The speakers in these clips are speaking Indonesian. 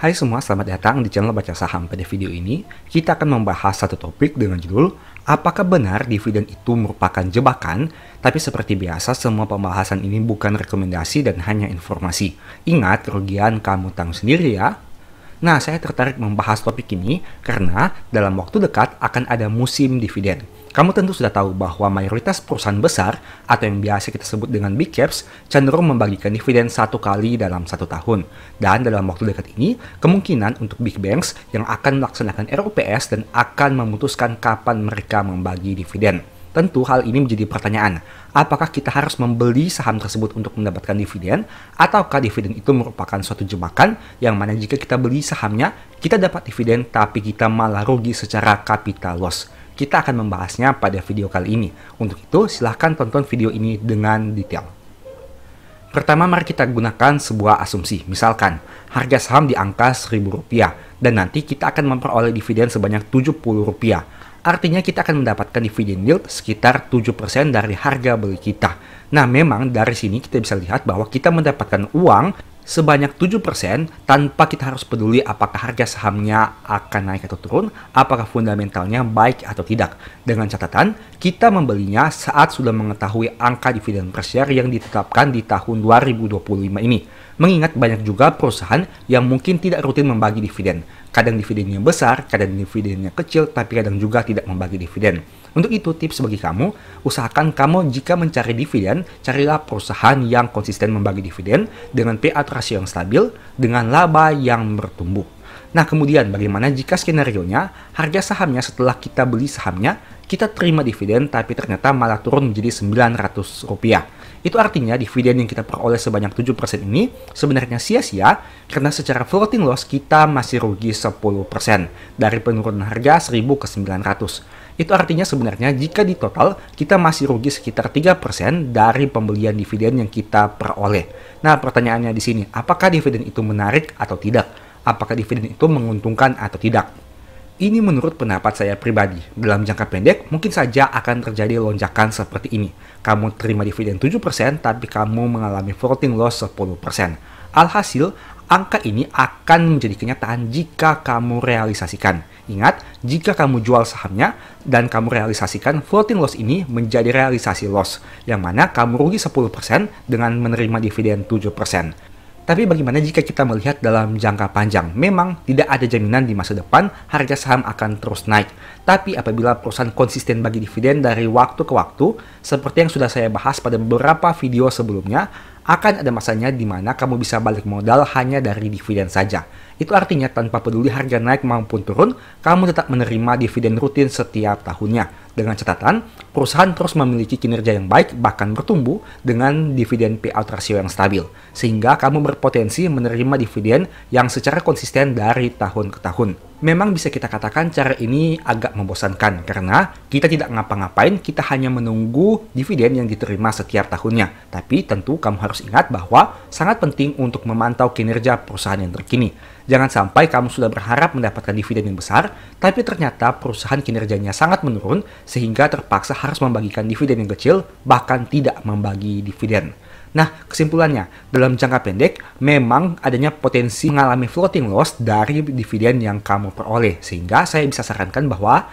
Hai semua, selamat datang di channel Baca Saham. Pada video ini, kita akan membahas satu topik dengan judul apakah benar dividen itu merupakan jebakan? Tapi seperti biasa, semua pembahasan ini bukan rekomendasi dan hanya informasi. Ingat, kerugian kamu tanggung sendiri ya. Nah, saya tertarik membahas topik ini karena dalam waktu dekat akan ada musim dividen. Kamu tentu sudah tahu bahwa mayoritas perusahaan besar atau yang biasa kita sebut dengan big caps cenderung membagikan dividen satu kali dalam satu tahun. Dan dalam waktu dekat ini, kemungkinan untuk big banks yang akan melaksanakan RUPS dan akan memutuskan kapan mereka membagi dividen. Tentu hal ini menjadi pertanyaan, apakah kita harus membeli saham tersebut untuk mendapatkan dividen, ataukah dividen itu merupakan suatu jebakan yang mana jika kita beli sahamnya, kita dapat dividen tapi kita malah rugi secara capital loss. Kita akan membahasnya pada video kali ini. Untuk itu, silahkan tonton video ini dengan detail. Pertama, mari kita gunakan sebuah asumsi. Misalkan, harga saham di angka Rp1.000 dan nanti kita akan memperoleh dividen sebanyak Rp70. Artinya kita akan mendapatkan dividen yield sekitar 7% dari harga beli kita. Nah, memang dari sini kita bisa lihat bahwa kita mendapatkan uang sebanyak 7% tanpa kita harus peduli apakah harga sahamnya akan naik atau turun, apakah fundamentalnya baik atau tidak. Dengan catatan, kita membelinya saat sudah mengetahui angka dividen per share yang ditetapkan di tahun 2025 ini. Mengingat banyak juga perusahaan yang mungkin tidak rutin membagi dividen. Kadang dividennya besar, kadang dividennya kecil, tapi kadang juga tidak membagi dividen. Untuk itu, tips bagi kamu, usahakan kamu jika mencari dividen, carilah perusahaan yang konsisten membagi dividen dengan payout ratio yang stabil, dengan laba yang bertumbuh. Nah, kemudian bagaimana jika skenario-nya, harga sahamnya setelah kita beli sahamnya, kita terima dividen tapi ternyata malah turun menjadi Rp900. Itu artinya dividen yang kita peroleh sebanyak 7% ini sebenarnya sia-sia karena secara floating loss kita masih rugi 10% dari penurunan harga 1.000 ke 900. Itu artinya sebenarnya jika di total kita masih rugi sekitar 3% dari pembelian dividen yang kita peroleh. Nah, pertanyaannya di sini, apakah dividen itu menarik atau tidak? Apakah dividen itu menguntungkan atau tidak? Ini menurut pendapat saya pribadi. Dalam jangka pendek, mungkin saja akan terjadi lonjakan seperti ini. Kamu terima dividen 7%, tapi kamu mengalami floating loss 10%. Alhasil, angka ini akan menjadi kenyataan jika kamu realisasikan. Ingat, jika kamu jual sahamnya dan kamu realisasikan, floating loss ini menjadi realisasi loss, yang mana kamu rugi 10% dengan menerima dividen 7%. Tapi bagaimana jika kita melihat dalam jangka panjang? Memang tidak ada jaminan di masa depan harga saham akan terus naik. Tapi apabila perusahaan konsisten bagi dividen dari waktu ke waktu, seperti yang sudah saya bahas pada beberapa video sebelumnya, akan ada masanya di mana kamu bisa balik modal hanya dari dividen saja. Itu artinya tanpa peduli harga naik maupun turun, kamu tetap menerima dividen rutin setiap tahunnya. Dengan catatan, perusahaan terus memiliki kinerja yang baik bahkan bertumbuh dengan dividen payout ratio yang stabil. Sehingga kamu berpotensi menerima dividen yang secara konsisten dari tahun ke tahun. Memang bisa kita katakan cara ini agak membosankan karena kita tidak ngapa-ngapain, kita hanya menunggu dividen yang diterima setiap tahunnya. Tapi tentu kamu harus ingat bahwa sangat penting untuk memantau kinerja perusahaan yang terkini. Jangan sampai kamu sudah berharap mendapatkan dividen yang besar, tapi ternyata perusahaan kinerjanya sangat menurun sehingga terpaksa harus membagikan dividen yang kecil, bahkan tidak membagi dividen. Nah, kesimpulannya, dalam jangka pendek, memang adanya potensi mengalami floating loss dari dividen yang kamu peroleh. Sehingga saya bisa sarankan bahwa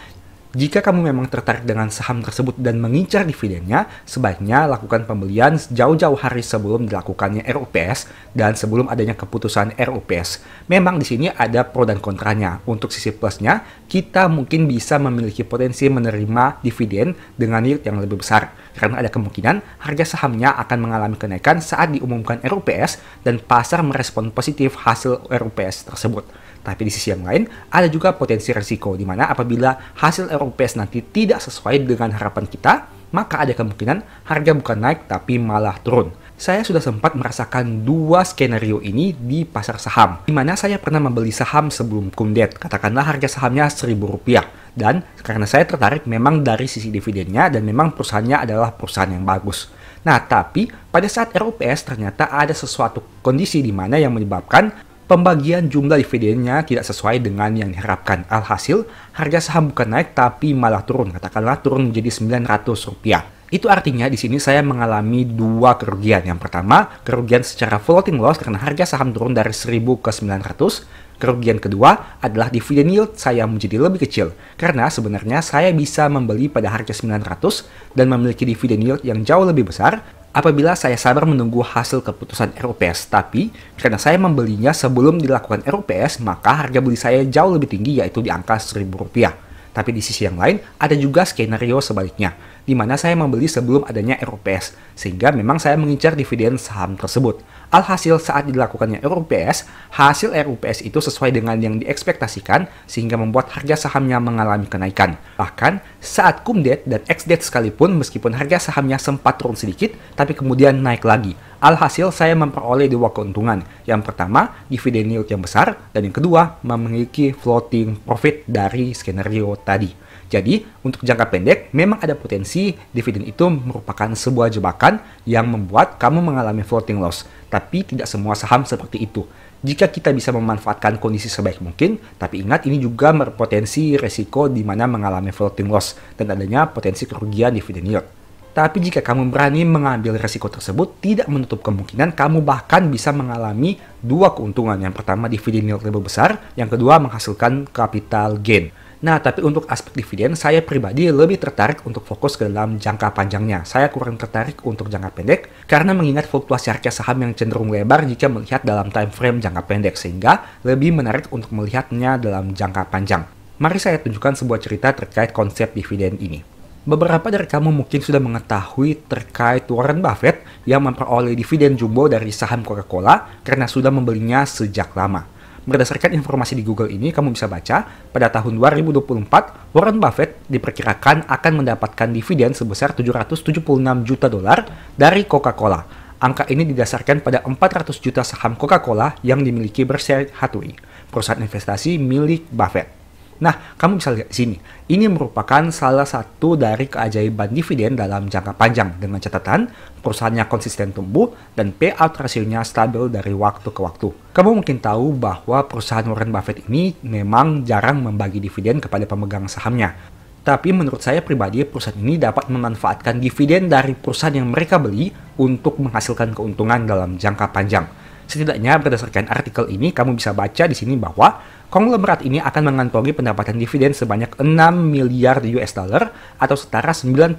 jika kamu memang tertarik dengan saham tersebut dan mengincar dividennya, sebaiknya lakukan pembelian jauh-jauh hari sebelum dilakukannya RUPS dan sebelum adanya keputusan RUPS. Memang di sini ada pro dan kontranya. Untuk sisi plusnya, kita mungkin bisa memiliki potensi menerima dividen dengan yield yang lebih besar. Karena ada kemungkinan harga sahamnya akan mengalami kenaikan saat diumumkan RUPS dan pasar merespon positif hasil RUPS tersebut. Tapi di sisi yang lain, ada juga potensi risiko di mana apabila hasil RUPS nanti tidak sesuai dengan harapan kita, maka ada kemungkinan harga bukan naik tapi malah turun. Saya sudah sempat merasakan dua skenario ini di pasar saham, di mana saya pernah membeli saham sebelum kumdet, katakanlah harga sahamnya Rp1.000. Dan karena saya tertarik memang dari sisi dividennya dan memang perusahaannya adalah perusahaan yang bagus. Nah, tapi pada saat RUPS ternyata ada sesuatu kondisi di mana yang menyebabkan pembagian jumlah dividennya tidak sesuai dengan yang diharapkan. Alhasil, harga saham bukan naik tapi malah turun. Katakanlah turun menjadi Rp900. Itu artinya di sini saya mengalami dua kerugian. Yang pertama, kerugian secara floating loss karena harga saham turun dari 1000 ke 900. Kerugian kedua adalah dividen yield saya menjadi lebih kecil. Karena sebenarnya saya bisa membeli pada harga 900 dan memiliki dividen yield yang jauh lebih besar apabila saya sabar menunggu hasil keputusan RUPS. Tapi, karena saya membelinya sebelum dilakukan RUPS, maka harga beli saya jauh lebih tinggi yaitu di angka Rp1.000. Tapi di sisi yang lain, ada juga skenario sebaliknya, di mana saya membeli sebelum adanya RUPS, sehingga memang saya mengincar dividen saham tersebut. Alhasil saat dilakukannya RUPS, hasil RUPS itu sesuai dengan yang diekspektasikan, sehingga membuat harga sahamnya mengalami kenaikan. Bahkan, saat cum-date dan ex-date sekalipun, meskipun harga sahamnya sempat turun sedikit, tapi kemudian naik lagi. Alhasil saya memperoleh dua keuntungan. Yang pertama, dividen yield yang besar, dan yang kedua, memiliki floating profit dari skenario tadi. Jadi, untuk jangka pendek, memang ada potensi dividen itu merupakan sebuah jebakan yang membuat kamu mengalami floating loss. Tapi tidak semua saham seperti itu. Jika kita bisa memanfaatkan kondisi sebaik mungkin, tapi ingat ini juga berpotensi resiko di mana mengalami floating loss dan adanya potensi kerugian dividen yield. Tapi jika kamu berani mengambil resiko tersebut, tidak menutup kemungkinan kamu bahkan bisa mengalami dua keuntungan. Yang pertama, dividen yield lebih besar. Yang kedua, menghasilkan capital gain. Nah, tapi untuk aspek dividen, saya pribadi lebih tertarik untuk fokus ke dalam jangka panjangnya. Saya kurang tertarik untuk jangka pendek, karena mengingat fluktuasi harga saham yang cenderung lebar jika melihat dalam time frame jangka pendek, sehingga lebih menarik untuk melihatnya dalam jangka panjang. Mari saya tunjukkan sebuah cerita terkait konsep dividen ini. Beberapa dari kamu mungkin sudah mengetahui terkait Warren Buffett yang memperoleh dividen jumbo dari saham Coca-Cola karena sudah membelinya sejak lama. Berdasarkan informasi di Google ini, kamu bisa baca, pada tahun 2024, Warren Buffett diperkirakan akan mendapatkan dividen sebesar 776 juta dolar dari Coca-Cola. Angka ini didasarkan pada 400 juta saham Coca-Cola yang dimiliki Berkshire Hathaway, perusahaan investasi milik Buffett. Nah, kamu bisa lihat di sini. Ini merupakan salah satu dari keajaiban dividen dalam jangka panjang dengan catatan perusahaannya konsisten tumbuh dan payout rasionya stabil dari waktu ke waktu. Kamu mungkin tahu bahwa perusahaan Warren Buffett ini memang jarang membagi dividen kepada pemegang sahamnya. Tapi menurut saya pribadi, perusahaan ini dapat memanfaatkan dividen dari perusahaan yang mereka beli untuk menghasilkan keuntungan dalam jangka panjang. Setidaknya berdasarkan artikel ini, kamu bisa baca di sini bahwa konglomerat ini akan mengantongi pendapatan dividen sebanyak 6 miliar US dollar atau setara 94,16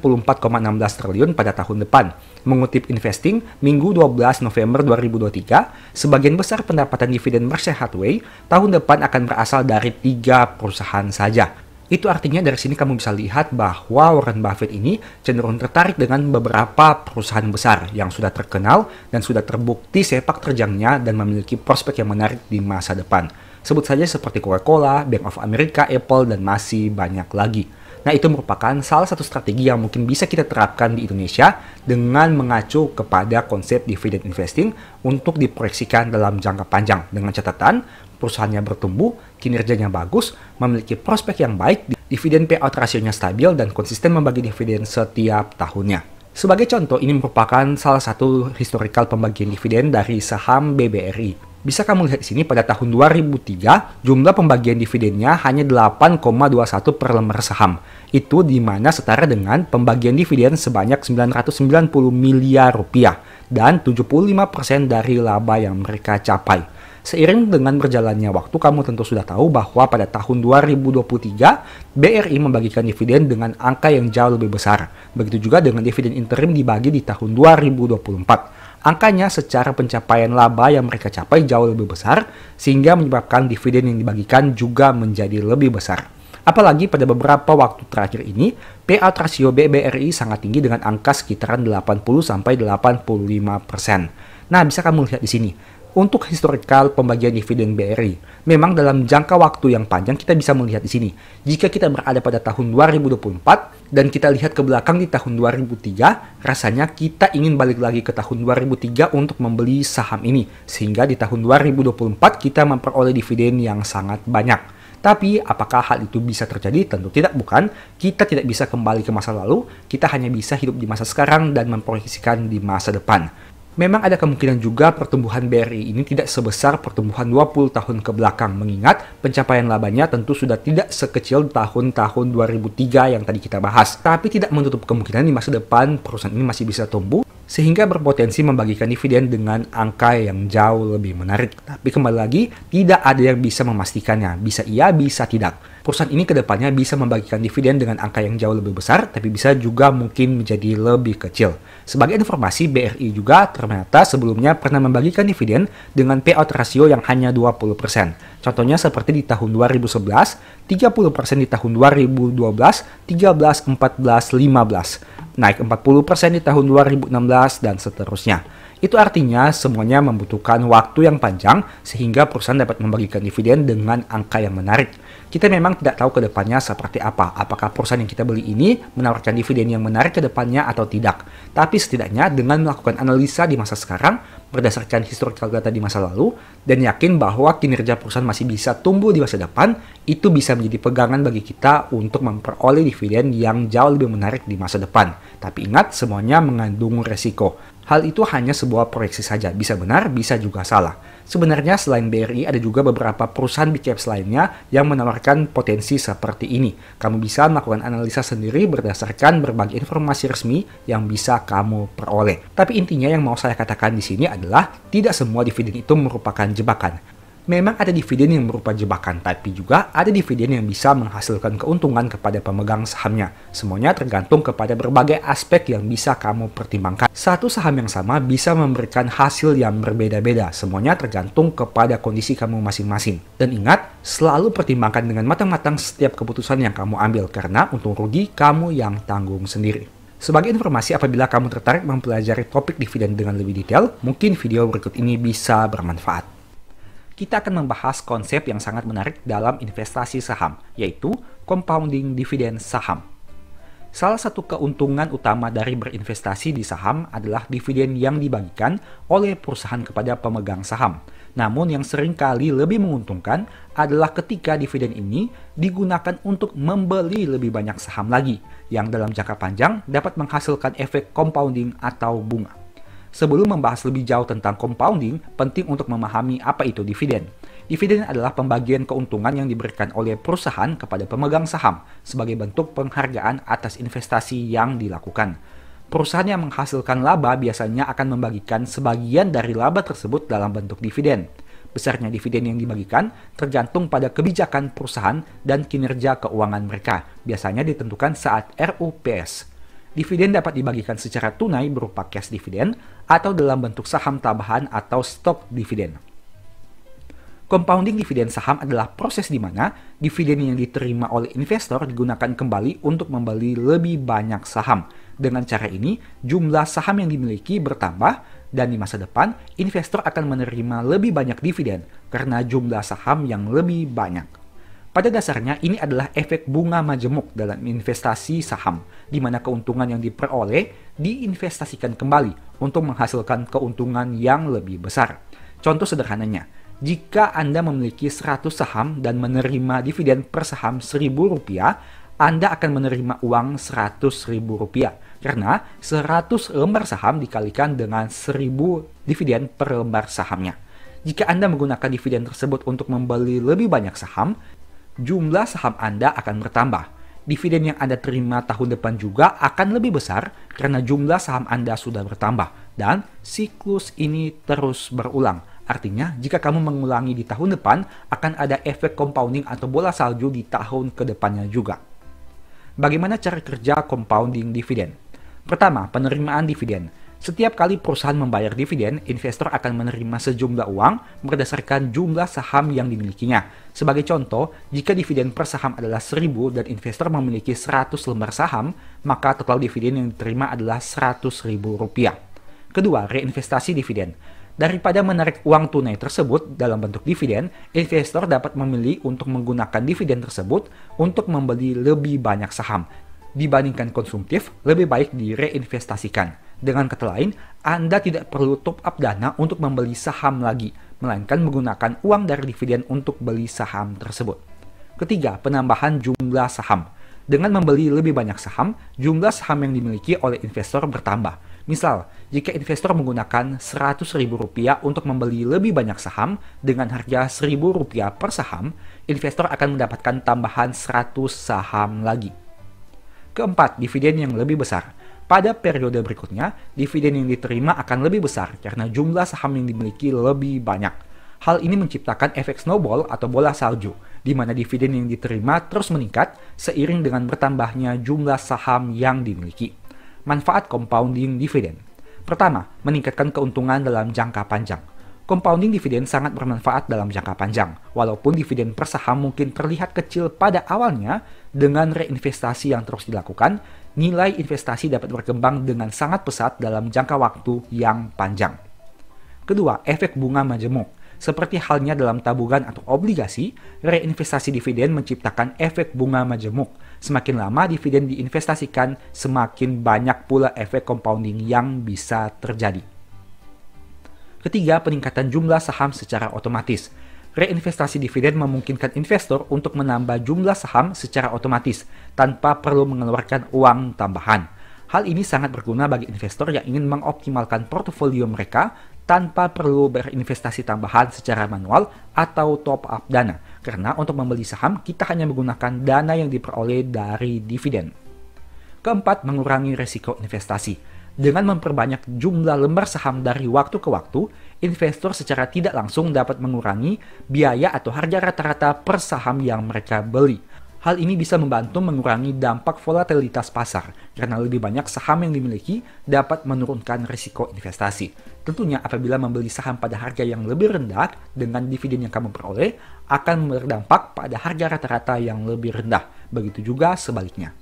triliun pada tahun depan. Mengutip Investing, Minggu 12 November 2023, sebagian besar pendapatan dividen Berkshire Hathaway tahun depan akan berasal dari 3 perusahaan saja. Itu artinya dari sini kamu bisa lihat bahwa Warren Buffett ini cenderung tertarik dengan beberapa perusahaan besar yang sudah terkenal dan sudah terbukti sepak terjangnya dan memiliki prospek yang menarik di masa depan. Sebut saja seperti Coca-Cola, Bank of America, Apple, dan masih banyak lagi. Nah, itu merupakan salah satu strategi yang mungkin bisa kita terapkan di Indonesia dengan mengacu kepada konsep dividend investing untuk diproyeksikan dalam jangka panjang dengan catatan perusahaannya bertumbuh, kinerjanya bagus, memiliki prospek yang baik, dividen payout rasionya stabil, dan konsisten membagi dividen setiap tahunnya. Sebagai contoh, ini merupakan salah satu historical pembagian dividen dari saham BBRI. Bisa kamu lihat di sini pada tahun 2003, jumlah pembagian dividennya hanya 8,21 per lembar saham. Itu di mana setara dengan pembagian dividen sebanyak 990 miliar rupiah dan 75% dari laba yang mereka capai. Seiring dengan berjalannya waktu, kamu tentu sudah tahu bahwa pada tahun 2023, BRI membagikan dividen dengan angka yang jauh lebih besar. Begitu juga dengan dividen interim dibagi di tahun 2024. Angkanya secara pencapaian laba yang mereka capai jauh lebih besar, sehingga menyebabkan dividen yang dibagikan juga menjadi lebih besar. Apalagi pada beberapa waktu terakhir ini, payout rasio BBRI sangat tinggi dengan angka sekitaran 80-85%. Nah, bisa kamu lihat di sini. Untuk historical pembagian dividen BRI, memang dalam jangka waktu yang panjang kita bisa melihat di sini. Jika kita berada pada tahun 2024 dan kita lihat ke belakang di tahun 2003, rasanya kita ingin balik lagi ke tahun 2003 untuk membeli saham ini. Sehingga di tahun 2024 kita memperoleh dividen yang sangat banyak. Tapi apakah hal itu bisa terjadi? Tentu tidak, bukan. Kita tidak bisa kembali ke masa lalu, kita hanya bisa hidup di masa sekarang dan memproyeksikan di masa depan. Memang ada kemungkinan juga pertumbuhan BRI ini tidak sebesar pertumbuhan 20 tahun ke belakang, mengingat pencapaian labanya tentu sudah tidak sekecil tahun-tahun 2003 yang tadi kita bahas. Tapi tidak menutup kemungkinan di masa depan perusahaan ini masih bisa tumbuh, sehingga berpotensi membagikan dividen dengan angka yang jauh lebih menarik. Tapi kembali lagi, tidak ada yang bisa memastikannya. Bisa iya, bisa tidak. Perusahaan ini kedepannya bisa membagikan dividen dengan angka yang jauh lebih besar, tapi bisa juga mungkin menjadi lebih kecil. Sebagai informasi, BRI juga ternyata sebelumnya pernah membagikan dividen dengan payout rasio yang hanya 20%. Contohnya seperti di tahun 2011, 30% di tahun 2012, 13, 14, 15. Naik 40% di tahun 2016, dan seterusnya. Itu artinya semuanya membutuhkan waktu yang panjang sehingga perusahaan dapat membagikan dividen dengan angka yang menarik. Kita memang tidak tahu ke depannya seperti apa. Apakah perusahaan yang kita beli ini menawarkan dividen yang menarik ke depannya atau tidak. Tapi setidaknya dengan melakukan analisa di masa sekarang, berdasarkan historical data di masa lalu, dan yakin bahwa kinerja perusahaan masih bisa tumbuh di masa depan, itu bisa menjadi pegangan bagi kita untuk memperoleh dividen yang jauh lebih menarik di masa depan. Tapi ingat, semuanya mengandung resiko. Hal itu hanya sebuah proyeksi saja, bisa benar, bisa juga salah. Sebenarnya selain BRI ada juga beberapa perusahaan big caps lainnya yang menawarkan potensi seperti ini. Kamu bisa melakukan analisa sendiri berdasarkan berbagai informasi resmi yang bisa kamu peroleh. Tapi intinya yang mau saya katakan di sini adalah tidak semua dividen itu merupakan jebakan. Memang ada dividen yang berupa jebakan, tapi juga ada dividen yang bisa menghasilkan keuntungan kepada pemegang sahamnya. Semuanya tergantung kepada berbagai aspek yang bisa kamu pertimbangkan. Satu saham yang sama bisa memberikan hasil yang berbeda-beda. Semuanya tergantung kepada kondisi kamu masing-masing. Dan ingat, selalu pertimbangkan dengan matang-matang setiap keputusan yang kamu ambil, karena untung rugi kamu yang tanggung sendiri. Sebagai informasi, apabila kamu tertarik mempelajari topik dividen dengan lebih detail, mungkin video berikut ini bisa bermanfaat. Kita akan membahas konsep yang sangat menarik dalam investasi saham, yaitu compounding dividen saham. Salah satu keuntungan utama dari berinvestasi di saham adalah dividen yang dibagikan oleh perusahaan kepada pemegang saham. Namun yang seringkali lebih menguntungkan adalah ketika dividen ini digunakan untuk membeli lebih banyak saham lagi, yang dalam jangka panjang dapat menghasilkan efek compounding atau bunga. Sebelum membahas lebih jauh tentang compounding, penting untuk memahami apa itu dividen. Dividen adalah pembagian keuntungan yang diberikan oleh perusahaan kepada pemegang saham sebagai bentuk penghargaan atas investasi yang dilakukan. Perusahaan yang menghasilkan laba biasanya akan membagikan sebagian dari laba tersebut dalam bentuk dividen. Besarnya dividen yang dibagikan tergantung pada kebijakan perusahaan dan kinerja keuangan mereka, biasanya ditentukan saat RUPS. Dividen dapat dibagikan secara tunai berupa cash dividen atau dalam bentuk saham tambahan atau stock dividen. Compounding dividen saham adalah proses di mana dividen yang diterima oleh investor digunakan kembali untuk membeli lebih banyak saham. Dengan cara ini, jumlah saham yang dimiliki bertambah dan di masa depan, investor akan menerima lebih banyak dividen karena jumlah saham yang lebih banyak. Pada dasarnya, ini adalah efek bunga majemuk dalam investasi saham, di mana keuntungan yang diperoleh diinvestasikan kembali untuk menghasilkan keuntungan yang lebih besar. Contoh sederhananya, jika Anda memiliki 100 saham dan menerima dividen per saham Rp1.000, Anda akan menerima uang Rp100.000 karena 100 lembar saham dikalikan dengan 1.000 dividen per lembar sahamnya. Jika Anda menggunakan dividen tersebut untuk membeli lebih banyak saham, jumlah saham Anda akan bertambah. Dividen yang Anda terima tahun depan juga akan lebih besar karena jumlah saham Anda sudah bertambah. Dan siklus ini terus berulang. Artinya, jika kamu mengulangi di tahun depan, akan ada efek compounding atau bola salju di tahun kedepannya juga. Bagaimana cara kerja compounding dividen? Pertama, penerimaan dividen. Setiap kali perusahaan membayar dividen, investor akan menerima sejumlah uang berdasarkan jumlah saham yang dimilikinya. Sebagai contoh, jika dividen per saham adalah 1.000 dan investor memiliki 100 lembar saham, maka total dividen yang diterima adalah Rp100.000. Kedua, reinvestasi dividen. Daripada menarik uang tunai tersebut dalam bentuk dividen, investor dapat memilih untuk menggunakan dividen tersebut untuk membeli lebih banyak saham. Dibandingkan konsumtif, lebih baik direinvestasikan. Dengan kata lain, Anda tidak perlu top up dana untuk membeli saham lagi, melainkan menggunakan uang dari dividen untuk beli saham tersebut. Ketiga, penambahan jumlah saham. Dengan membeli lebih banyak saham, jumlah saham yang dimiliki oleh investor bertambah. Misal, jika investor menggunakan Rp100.000 untuk membeli lebih banyak saham dengan harga Rp1.000 per saham, investor akan mendapatkan tambahan 100 saham lagi. Keempat, dividen yang lebih besar. Pada periode berikutnya, dividen yang diterima akan lebih besar karena jumlah saham yang dimiliki lebih banyak. Hal ini menciptakan efek snowball atau bola salju, di mana dividen yang diterima terus meningkat seiring dengan bertambahnya jumlah saham yang dimiliki. Manfaat compounding dividen. Pertama, meningkatkan keuntungan dalam jangka panjang. Compounding dividen sangat bermanfaat dalam jangka panjang, walaupun dividen per saham mungkin terlihat kecil pada awalnya. Dengan reinvestasi yang terus dilakukan, nilai investasi dapat berkembang dengan sangat pesat dalam jangka waktu yang panjang. Kedua, efek bunga majemuk. Seperti halnya dalam tabungan atau obligasi, reinvestasi dividen menciptakan efek bunga majemuk. Semakin lama dividen diinvestasikan, semakin banyak pula efek compounding yang bisa terjadi. Ketiga, peningkatan jumlah saham secara otomatis. Reinvestasi dividen memungkinkan investor untuk menambah jumlah saham secara otomatis tanpa perlu mengeluarkan uang tambahan. Hal ini sangat berguna bagi investor yang ingin mengoptimalkan portofolio mereka tanpa perlu berinvestasi tambahan secara manual atau top up dana. Karena untuk membeli saham, kita hanya menggunakan dana yang diperoleh dari dividen. Keempat, mengurangi risiko investasi. Dengan memperbanyak jumlah lembar saham dari waktu ke waktu, investor secara tidak langsung dapat mengurangi biaya atau harga rata-rata per saham yang mereka beli. Hal ini bisa membantu mengurangi dampak volatilitas pasar, karena lebih banyak saham yang dimiliki dapat menurunkan risiko investasi. Tentunya apabila membeli saham pada harga yang lebih rendah dengan dividen yang kamu peroleh, akan berdampak pada harga rata-rata yang lebih rendah. Begitu juga sebaliknya.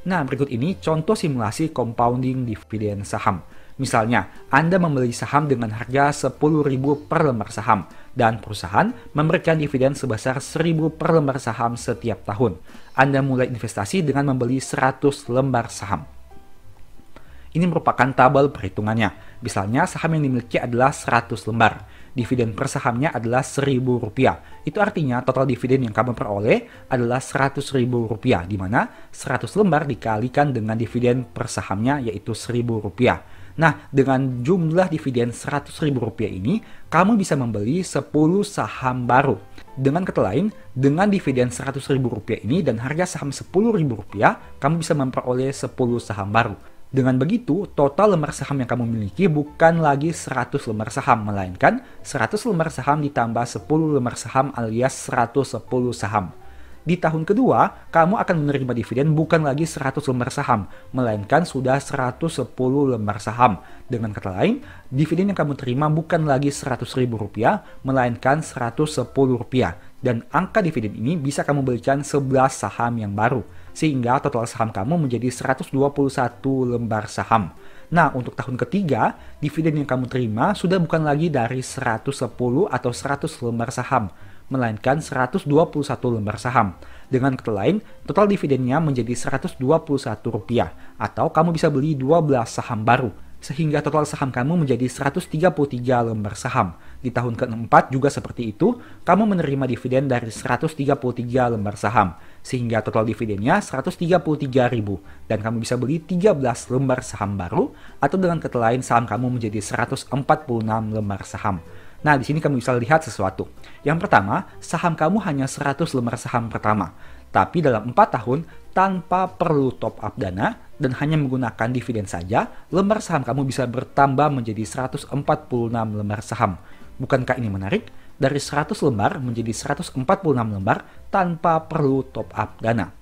Nah, berikut ini contoh simulasi compounding dividen saham. Misalnya, Anda membeli saham dengan harga Rp10.000 per lembar saham, dan perusahaan memberikan dividen sebesar Rp1.000 per lembar saham setiap tahun. Anda mulai investasi dengan membeli 100 lembar saham. Ini merupakan tabel perhitungannya. Misalnya, saham yang dimiliki adalah 100 lembar. Dividen per sahamnya adalah Rp1.000. Itu artinya total dividen yang kamu peroleh adalah Rp100.000, di mana 100 lembar dikalikan dengan dividen per sahamnya yaitu Rp1.000. Nah, dengan jumlah dividen Rp100.000 ini, kamu bisa membeli 10 saham baru. Dengan kata lain, dengan dividen Rp100.000 ini dan harga saham Rp10.000, kamu bisa memperoleh 10 saham baru. Dengan begitu, total lembar saham yang kamu miliki bukan lagi 100 lembar saham, melainkan 100 lembar saham ditambah 10 lembar saham alias 110 saham. Di tahun kedua, kamu akan menerima dividen bukan lagi 100 lembar saham, melainkan sudah 110 lembar saham. Dengan kata lain, dividen yang kamu terima bukan lagi Rp100.000, melainkan Rp110. Dan angka dividen ini bisa kamu belikan 11 saham yang baru, sehingga total saham kamu menjadi 121 lembar saham. Nah, untuk tahun ketiga, dividen yang kamu terima sudah bukan lagi dari 110 atau 100 lembar saham, melainkan 121 lembar saham. Dengan kata lain, total dividennya menjadi Rp121, atau kamu bisa beli 12 saham baru, sehingga total saham kamu menjadi 133 lembar saham. Di tahun keempat juga seperti itu, kamu menerima dividen dari 133 lembar saham, sehingga total dividennya Rp133.000, dan kamu bisa beli 13 lembar saham baru, atau dengan kata lain saham kamu menjadi 146 lembar saham. Nah, di sini kamu bisa lihat sesuatu. Yang pertama, saham kamu hanya 100 lembar saham pertama, tapi dalam 4 tahun, tanpa perlu top up dana, dan hanya menggunakan dividen saja, lembar saham kamu bisa bertambah menjadi 146 lembar saham. Bukankah ini menarik? Dari 100 lembar menjadi 146 lembar tanpa perlu top up dana.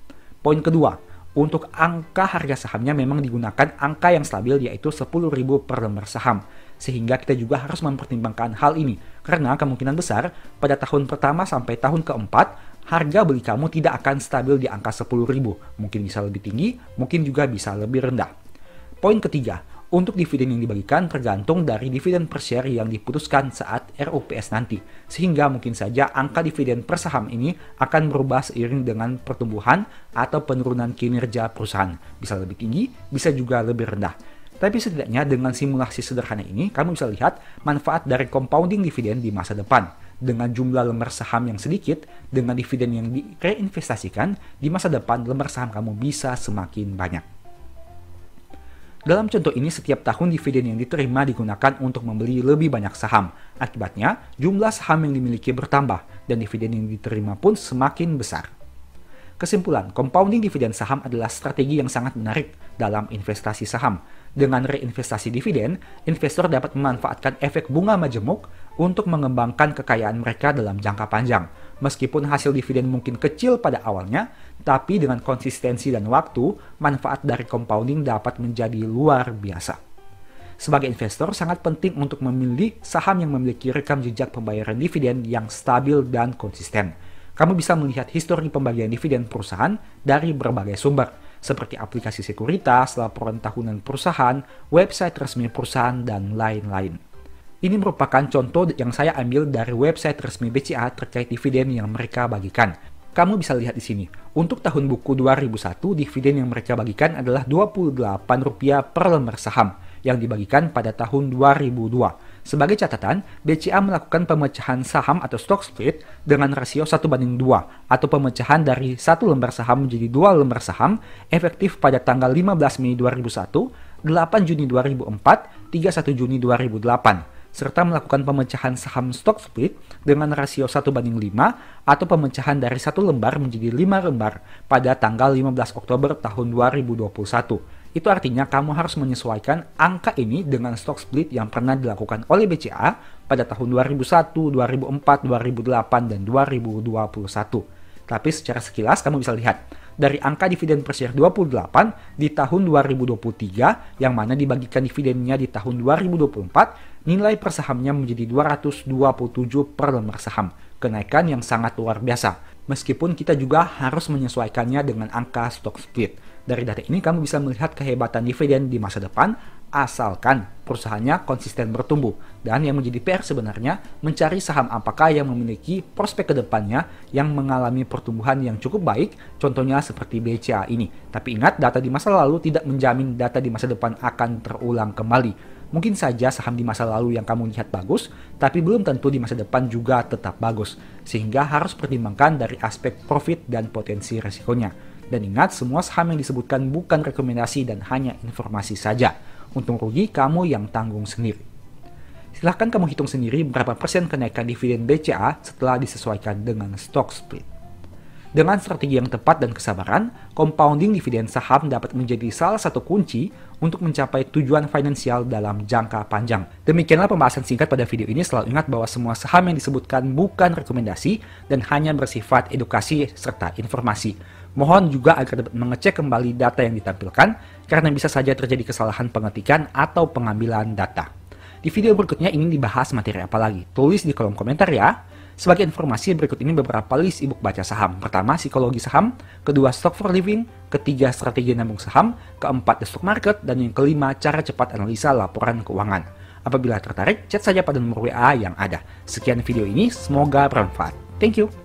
Poin kedua, untuk angka harga sahamnya memang digunakan angka yang stabil yaitu Rp10.000 per lembar saham. Sehingga kita juga harus mempertimbangkan hal ini. Karena kemungkinan besar pada tahun pertama sampai tahun keempat, harga beli kamu tidak akan stabil di angka Rp10.000. Mungkin bisa lebih tinggi, mungkin juga bisa lebih rendah. Poin ketiga, untuk dividen yang dibagikan tergantung dari dividen per share yang diputuskan saat RUPS nanti. Sehingga mungkin saja angka dividen per saham ini akan berubah seiring dengan pertumbuhan atau penurunan kinerja perusahaan. Bisa lebih tinggi, bisa juga lebih rendah. Tapi setidaknya dengan simulasi sederhana ini, kamu bisa lihat manfaat dari compounding dividen di masa depan. Dengan jumlah lembar saham yang sedikit, dengan dividen yang direinvestasikan, di masa depan lembar saham kamu bisa semakin banyak. Dalam contoh ini, setiap tahun dividen yang diterima digunakan untuk membeli lebih banyak saham. Akibatnya, jumlah saham yang dimiliki bertambah, dan dividen yang diterima pun semakin besar. Kesimpulan, compounding dividen saham adalah strategi yang sangat menarik dalam investasi saham. Dengan reinvestasi dividen, investor dapat memanfaatkan efek bunga majemuk untuk mengembangkan kekayaan mereka dalam jangka panjang. Meskipun hasil dividen mungkin kecil pada awalnya, tapi dengan konsistensi dan waktu, manfaat dari compounding dapat menjadi luar biasa. Sebagai investor, sangat penting untuk memilih saham yang memiliki rekam jejak pembayaran dividen yang stabil dan konsisten. Kamu bisa melihat histori pembagian dividen perusahaan dari berbagai sumber, seperti aplikasi sekuritas, laporan tahunan perusahaan, website resmi perusahaan, dan lain-lain. Ini merupakan contoh yang saya ambil dari website resmi BCA terkait dividen yang mereka bagikan. Kamu bisa lihat di sini. Untuk tahun buku 2001, dividen yang mereka bagikan adalah Rp28 per lembar saham yang dibagikan pada tahun 2002. Sebagai catatan, BCA melakukan pemecahan saham atau stock split dengan rasio 1:2 atau pemecahan dari 1 lembar saham menjadi 2 lembar saham efektif pada tanggal 15 Mei 2001, 8 Juni 2004, 31 Juni 2008. Serta melakukan pemecahan saham stock split dengan rasio 1:5 atau pemecahan dari 1 lembar menjadi 5 lembar pada tanggal 15 Oktober tahun 2021. Itu artinya kamu harus menyesuaikan angka ini dengan stock split yang pernah dilakukan oleh BCA pada tahun 2001, 2004, 2008, dan 2021. Tapi secara sekilas kamu bisa lihat, dari angka dividen per share 28 di tahun 2023 yang mana dibagikan dividennya di tahun 2024, nilai per sahamnya menjadi 227 per lembar saham. Kenaikan yang sangat luar biasa. Meskipun kita juga harus menyesuaikannya dengan angka stock split. Dari data ini kamu bisa melihat kehebatan dividen di masa depan asalkan perusahaannya konsisten bertumbuh. Dan yang menjadi PR sebenarnya mencari saham apakah yang memiliki prospek ke depannya yang mengalami pertumbuhan yang cukup baik, contohnya seperti BCA ini. Tapi ingat, data di masa lalu tidak menjamin data di masa depan akan terulang kembali. Mungkin saja saham di masa lalu yang kamu lihat bagus, tapi belum tentu di masa depan juga tetap bagus. Sehingga harus pertimbangkan dari aspek profit dan potensi resikonya. Dan ingat, semua saham yang disebutkan bukan rekomendasi dan hanya informasi saja. Untung rugi kamu yang tanggung sendiri. Silahkan kamu hitung sendiri berapa persen kenaikan dividen BCA setelah disesuaikan dengan stock split. Dengan strategi yang tepat dan kesabaran, compounding dividen saham dapat menjadi salah satu kunci untuk mencapai tujuan finansial dalam jangka panjang. Demikianlah pembahasan singkat pada video ini. Selalu ingat bahwa semua saham yang disebutkan bukan rekomendasi dan hanya bersifat edukasi serta informasi. Mohon juga agar dapat mengecek kembali data yang ditampilkan karena bisa saja terjadi kesalahan pengetikan atau pengambilan data. Di video berikutnya ingin dibahas materi apa lagi? Tulis di kolom komentar ya. Sebagai informasi, berikut ini beberapa list ebook baca saham. Pertama, psikologi saham. Kedua, stock for living. Ketiga, strategi nabung saham. Keempat, the stock market. Dan yang kelima, cara cepat analisa laporan keuangan. Apabila tertarik, chat saja pada nomor WA yang ada. Sekian video ini, semoga bermanfaat. Thank you.